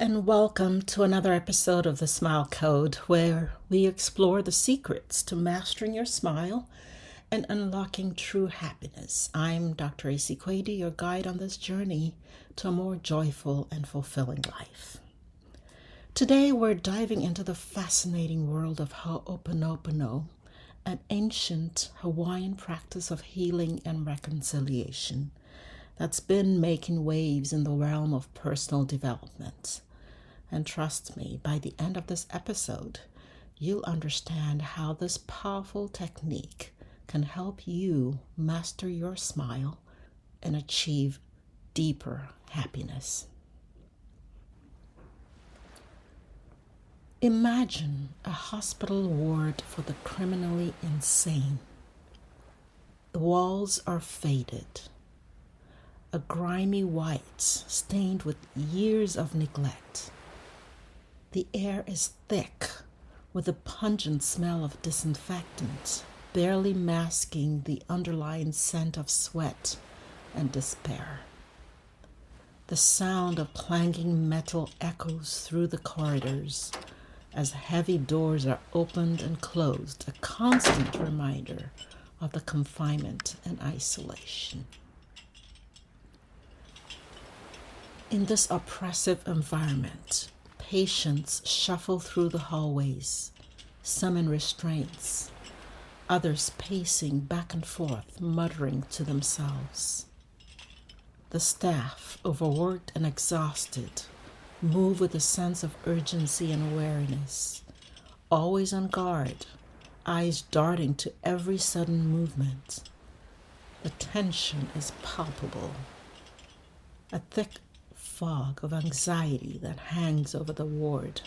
and welcome to another episode of the Smile Code, where we explore the secrets to mastering your smile and unlocking true happiness. I'm Dr. AC Quady, your guide on this journey to a more joyful and fulfilling life. Today, we're diving into the fascinating world of Ho'oponopono, an ancient Hawaiian practice of healing and reconciliation that's been making waves in the realm of personal development. And trust me, by the end of this episode, you'll understand how this powerful technique can help you master your smile and achieve deeper happiness. Imagine a hospital ward for the criminally insane. The walls are faded, a grimy white stained with years of neglect. The air is thick with a pungent smell of disinfectant, barely masking the underlying scent of sweat and despair. The sound of clanging metal echoes through the corridors as heavy doors are opened and closed, a constant reminder of the confinement and isolation. In this oppressive environment, patients shuffle through the hallways, some in restraints, others pacing back and forth, muttering to themselves. The staff, overworked and exhausted, move with a sense of urgency and awareness, always on guard, eyes darting to every sudden movement. The tension is palpable. A thick fog of anxiety that hangs over the ward.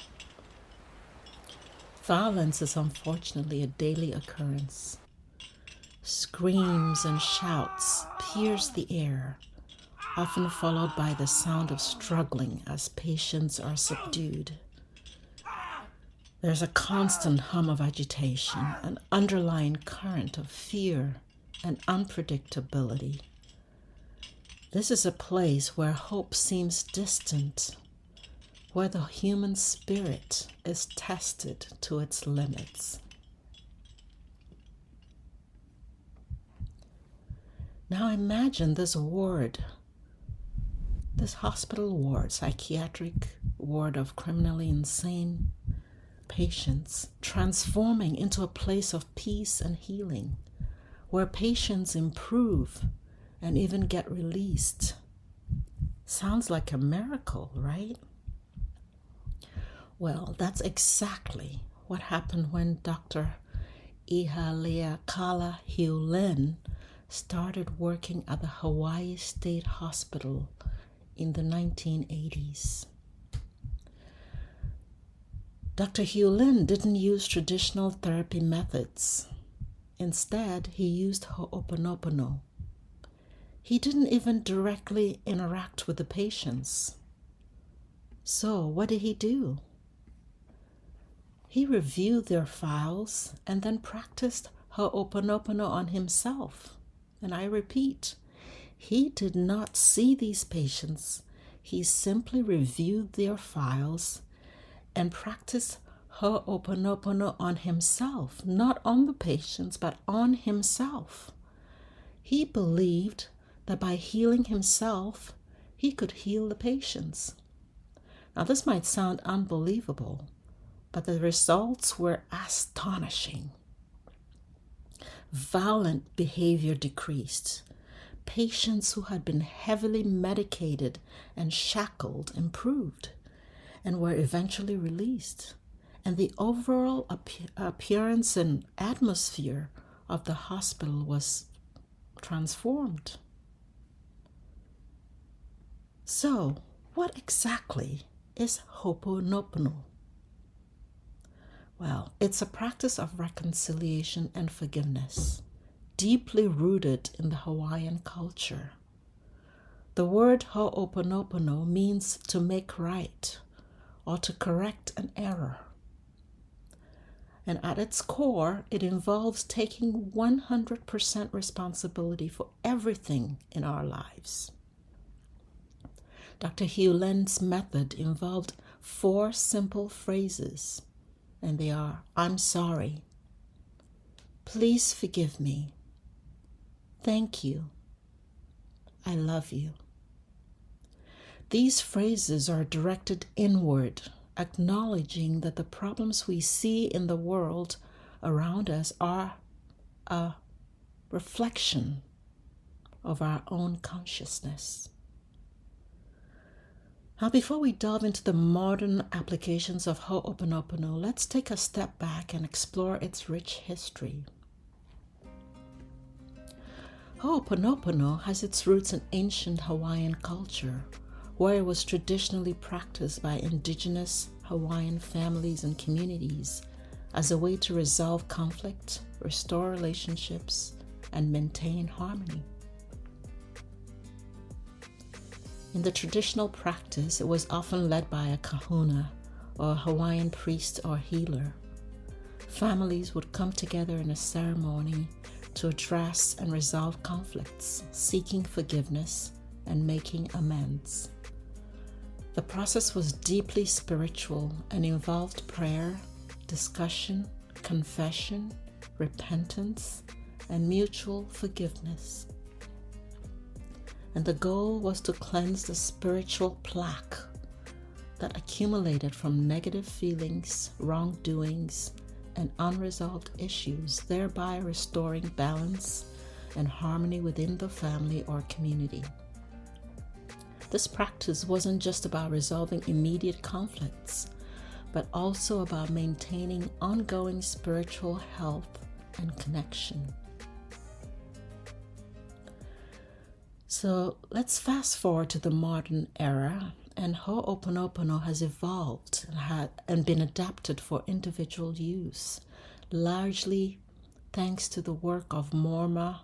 Violence is unfortunately a daily occurrence. Screams and shouts pierce the air, often followed by the sound of struggling as patients are subdued. There's a constant hum of agitation, an underlying current of fear and unpredictability. This is a place where hope seems distant, where the human spirit is tested to its limits. Now imagine this ward, this hospital ward, psychiatric ward of criminally insane patients, transforming into a place of peace and healing, where patients improve and even get released. Sounds like a miracle, right? Well, that's exactly what happened when Dr. Ihaleakala Hew Len started working at the Hawaii State Hospital in the 1980s. Dr. Hew Len didn't use traditional therapy methods. Instead, he used Ho'oponopono. He didn't even directly interact with the patients. So what did he do? He reviewed their files and then practiced Ho'oponopono on himself. And I repeat, he did not see these patients. He simply reviewed their files and practiced Ho'oponopono on himself, not on the patients, but on himself. He believed that by healing himself, he could heal the patients. Now, this might sound unbelievable, but the results were astonishing. Violent behavior decreased. Patients who had been heavily medicated and shackled improved and were eventually released. And the overall appearance and atmosphere of the hospital was transformed. So, what exactly is Ho'oponopono? Well, it's a practice of reconciliation and forgiveness, deeply rooted in the Hawaiian culture. The word Ho'oponopono means to make right or to correct an error. And at its core, it involves taking 100% responsibility for everything in our lives. Dr. Hew Len's method involved 4 simple phrases, and they are, I'm sorry, please forgive me, thank you, I love you. These phrases are directed inward, acknowledging that the problems we see in the world around us are a reflection of our own consciousness. Now, before we delve into the modern applications of Ho'oponopono, let's take a step back and explore its rich history. Ho'oponopono has its roots in ancient Hawaiian culture, where it was traditionally practiced by indigenous Hawaiian families and communities as a way to resolve conflict, restore relationships, and maintain harmony. In the traditional practice, it was often led by a kahuna, or a Hawaiian priest or healer. Families would come together in a ceremony to address and resolve conflicts, seeking forgiveness and making amends. The process was deeply spiritual and involved prayer, discussion, confession, repentance, and mutual forgiveness. And the goal was to cleanse the spiritual plaque that accumulated from negative feelings, wrongdoings, and unresolved issues, thereby restoring balance and harmony within the family or community. This practice wasn't just about resolving immediate conflicts, but also about maintaining ongoing spiritual health and connection. So let's fast forward to the modern era, and Ho'oponopono has evolved and been adapted for individual use, largely thanks to the work of Morna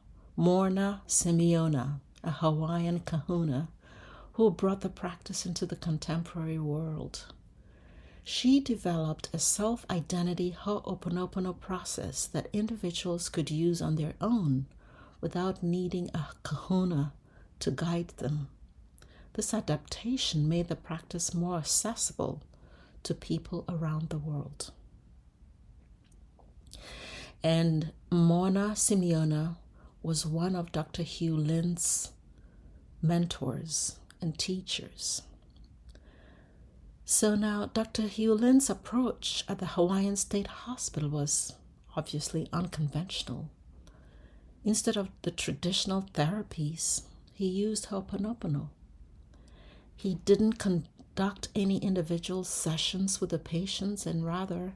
Simeona, a Hawaiian kahuna, who brought the practice into the contemporary world. She developed a self-identity Ho'oponopono process that individuals could use on their own without needing a kahuna to guide them. This adaptation made the practice more accessible to people around the world. And Morna Simeona was one of Dr. Hew Len's mentors and teachers. So now Dr. Hew Len's approach at the Hawaiian State Hospital was obviously unconventional. Instead of the traditional therapies, he used Ho'oponopono. He didn't conduct any individual sessions with the patients, and rather,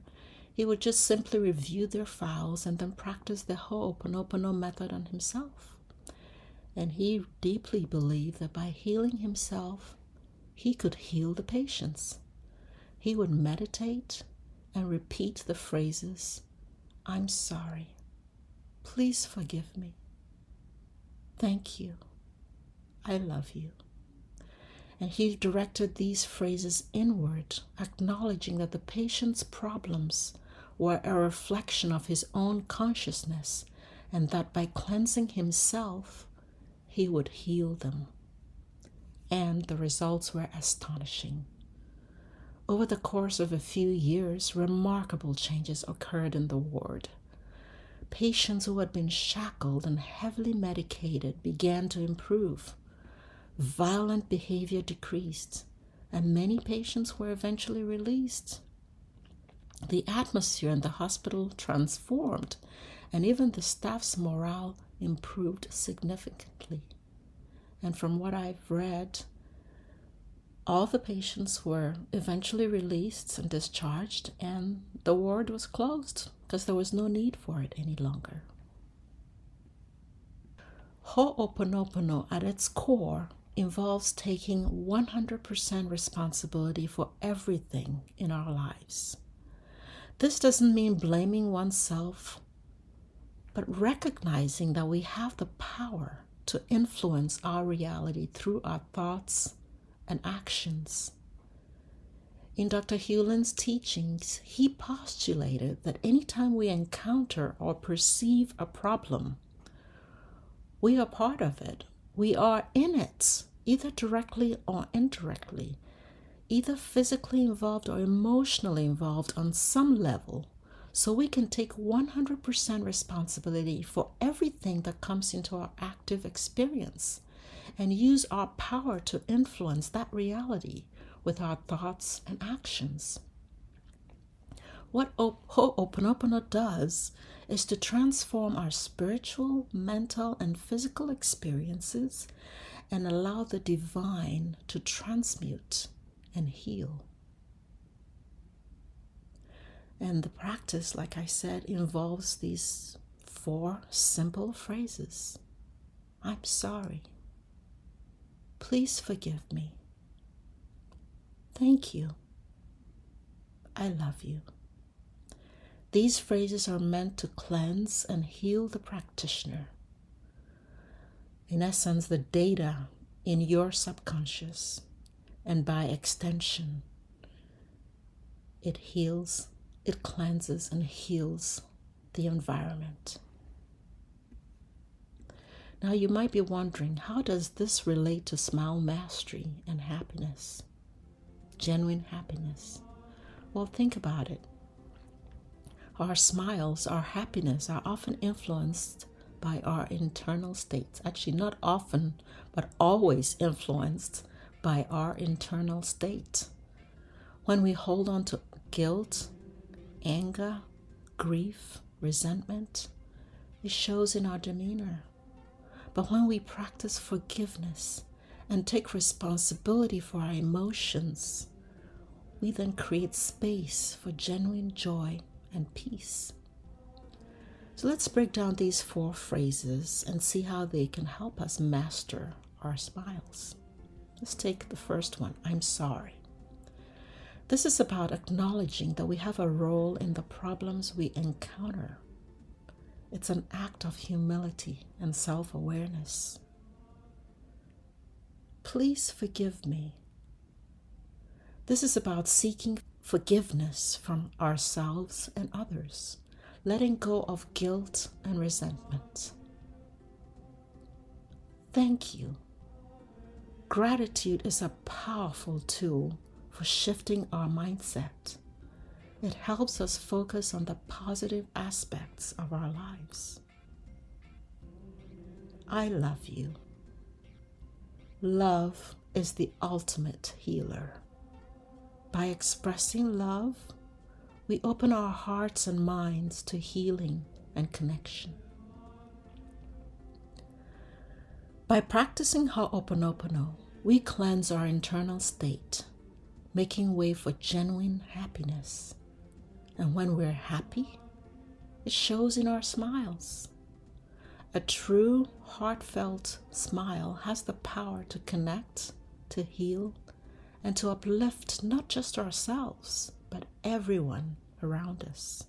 he would just simply review their files and then practice the Ho'oponopono method on himself. And he deeply believed that by healing himself, he could heal the patients. He would meditate and repeat the phrases, I'm sorry, please forgive me, thank you, I love you. And he directed these phrases inward, acknowledging that the patient's problems were a reflection of his own consciousness, and that by cleansing himself, he would heal them. And the results were astonishing. Over the course of a few years, remarkable changes occurred in the ward. Patients who had been shackled and heavily medicated began to improve. Violent behavior decreased, and many patients were eventually released. The atmosphere in the hospital transformed, and even the staff's morale improved significantly. And from what I've read, all the patients were eventually released and discharged, and the ward was closed because there was no need for it any longer. Ho'oponopono at its core involves taking 100% responsibility for everything in our lives. This doesn't mean blaming oneself, but recognizing that we have the power to influence our reality through our thoughts and actions. In Dr. Hew Len's teachings, he postulated that anytime we encounter or perceive a problem, we are part of it. We are in it, either directly or indirectly. either physically involved or emotionally involved on some level, so we can take 100% responsibility for everything that comes into our active experience and use our power to influence that reality with our thoughts and actions. What Ho'oponopono does is to transform our spiritual, mental, and physical experiences and allow the divine to transmute and heal. And the practice, like I said, involves these 4 simple phrases. I'm sorry. Please forgive me. Thank you. I love you. These phrases are meant to cleanse and heal the practitioner. In essence, the data in your subconscious, and by extension, it heals, it cleanses and heals the environment. Now you might be wondering, how does this relate to smile mastery and happiness? Genuine happiness. Well, think about it. Our smiles, our happiness are often influenced by our internal states. Actually, not often, but always influenced by our internal state. When we hold on to guilt, anger, grief, resentment, it shows in our demeanor. But when we practice forgiveness and take responsibility for our emotions, we then create space for genuine joy and peace. So let's break down these 4 phrases and see how they can help us master our smiles. Let's take the first one, I'm sorry. This is about acknowledging that we have a role in the problems we encounter. It's an act of humility and self-awareness. Please forgive me. This is about seeking forgiveness from ourselves and others, letting go of guilt and resentment. Thank you. Gratitude is a powerful tool for shifting our mindset. It helps us focus on the positive aspects of our lives. I love you. Love is the ultimate healer. By expressing love, we open our hearts and minds to healing and connection. By practicing Ho'oponopono, we cleanse our internal state, making way for genuine happiness. And when we're happy, it shows in our smiles. A true, heartfelt smile has the power to connect, to heal, and to uplift not just ourselves, but everyone around us.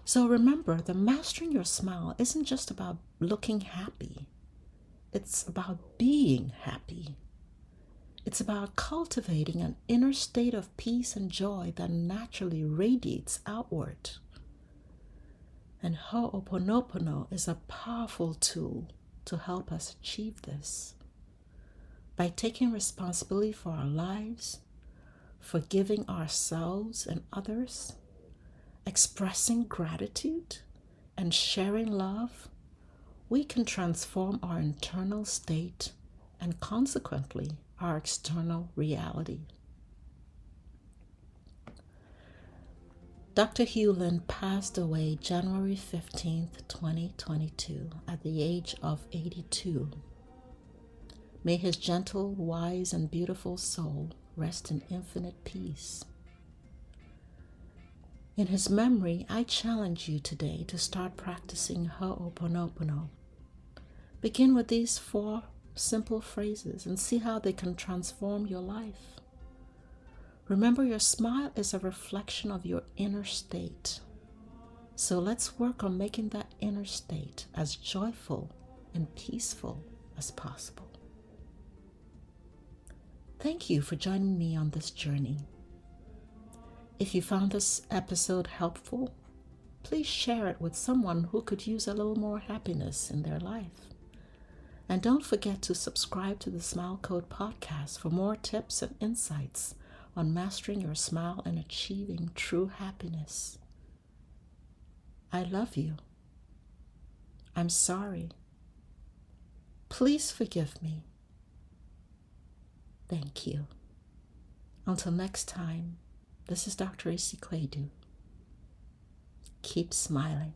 So remember that mastering your smile isn't just about looking happy. It's about being happy. It's about cultivating an inner state of peace and joy that naturally radiates outward. And Ho'oponopono is a powerful tool to help us achieve this. By taking responsibility for our lives, forgiving ourselves and others, expressing gratitude, and sharing love, we can transform our internal state and consequently our external reality. Dr. Hew Len passed away January 15th, 2022 at the age of 82. May his gentle, wise, and beautiful soul rest in infinite peace. In his memory, I challenge you today to start practicing Ho'oponopono. Begin with these 4 simple phrases and see how they can transform your life. Remember, your smile is a reflection of your inner state. So let's work on making that inner state as joyful and peaceful as possible. Thank you for joining me on this journey. If you found this episode helpful, please share it with someone who could use a little more happiness in their life. And don't forget to subscribe to the Smile Code podcast for more tips and insights on mastering your smile and achieving true happiness. I love you. I'm sorry. Please forgive me. Thank you. Until next time, this is Dr. Ihaleakala Hew Len. Keep smiling.